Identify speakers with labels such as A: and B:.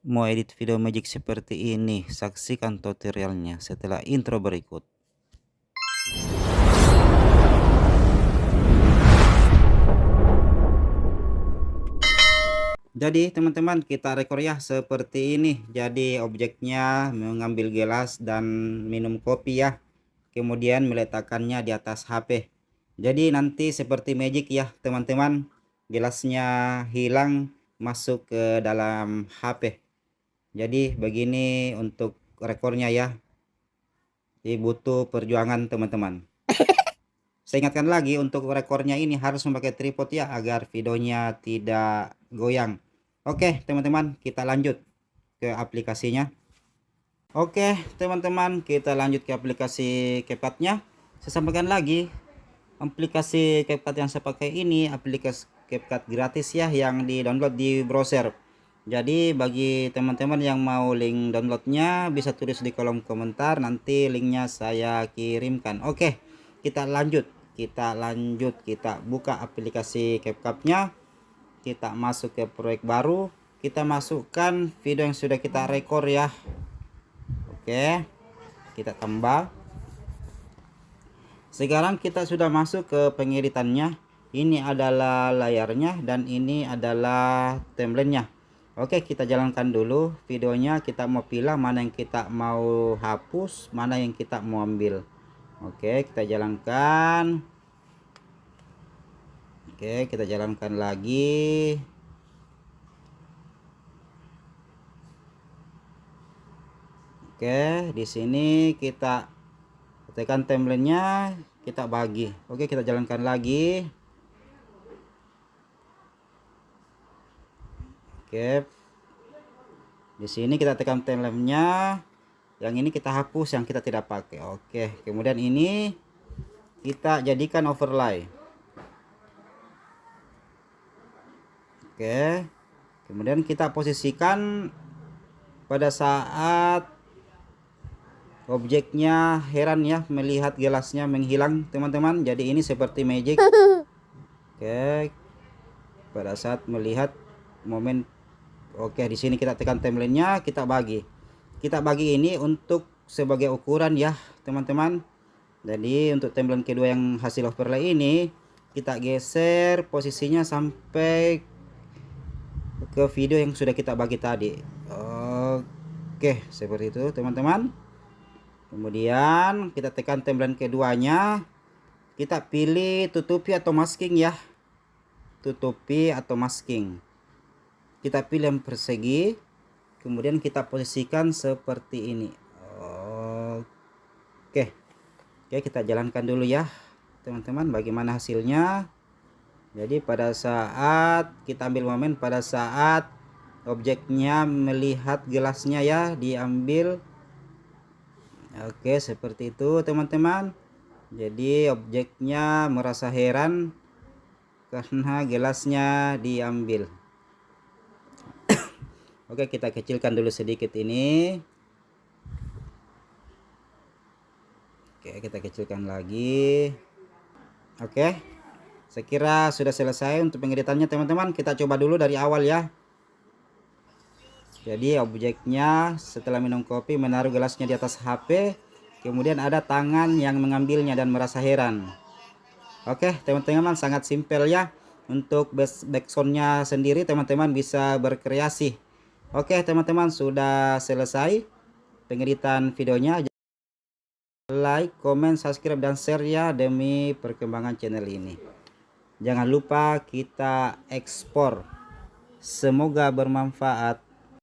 A: Mau edit video magic seperti ini? Saksikan tutorialnya setelah intro berikut. Jadi teman-teman, kita rekor ya seperti ini. Jadi objeknya mengambil gelas dan minum kopi ya, kemudian meletakkannya di atas HP. Jadi nanti seperti magic ya teman-teman, gelasnya hilang masuk ke dalam HP. Jadi begini untuk rekornya ya. Jadi butuh perjuangan teman-teman. Saya ingatkan lagi, untuk rekornya ini harus memakai tripod ya, agar videonya tidak goyang. Oke teman-teman, kita lanjut ke aplikasinya. Oke teman-teman, kita lanjut ke aplikasi CapCut-nya. Saya sampaikan lagi, aplikasi CapCut yang saya pakai ini aplikasi CapCut gratis ya, yang di download di browser. Jadi bagi teman-teman yang mau link downloadnya bisa tulis di kolom komentar, nanti linknya saya kirimkan. Oke, kita lanjut. Kita buka aplikasi CapCut-nya. Kita masuk ke proyek baru. Kita masukkan video yang sudah kita rekor ya. Oke, kita tambah. Sekarang kita sudah masuk ke pengeditannya. Ini adalah layarnya dan ini adalah timelinenya. Oke, kita jalankan dulu videonya. Kita mau pilih mana yang kita mau hapus, mana yang kita mau ambil. Oke, kita jalankan. Oke, kita jalankan lagi. Oke, di sini kita tekan timelinenya, kita bagi. Oke, kita jalankan lagi. Oke, di sini kita tekan timelinenya. Yang ini kita hapus, yang kita tidak pakai. Oke, kemudian ini kita jadikan overlay. Oke, kemudian kita posisikan pada saat objeknya heran ya, melihat gelasnya menghilang teman-teman. Jadi ini seperti magic. Oke, pada saat melihat momen. Oke, di sini kita tekan timelinenya, kita bagi. Kita bagi ini untuk sebagai ukuran ya teman-teman. Jadi untuk timeline kedua yang hasil overlay ini, kita geser posisinya sampai ke video yang sudah kita bagi tadi. Oke, seperti itu teman-teman. Kemudian kita tekan timeline keduanya, kita pilih tutupi atau masking ya. Tutupi atau masking. Kita pilih yang persegi, kemudian kita posisikan seperti ini. Oke, kita jalankan dulu ya teman-teman, bagaimana hasilnya. Jadi pada saat kita ambil momen, pada saat objeknya melihat gelasnya ya, diambil. Oke, seperti itu teman-teman. Jadi objeknya merasa heran karena gelasnya diambil. Oke, kita kecilkan dulu sedikit ini. Oke, kita kecilkan lagi. Oke, saya kira sudah selesai untuk pengeditannya teman-teman. Kita coba dulu dari awal ya. Jadi objeknya setelah minum kopi menaruh gelasnya di atas HP, kemudian ada tangan yang mengambilnya dan merasa heran. Oke teman-teman, sangat simpel ya. Untuk backsoundnya sendiri teman-teman bisa berkreasi. Oke teman-teman, sudah selesai pengeditan videonya. Like, comment, subscribe, dan share ya, demi perkembangan channel ini. Jangan lupa kita ekspor. Semoga bermanfaat.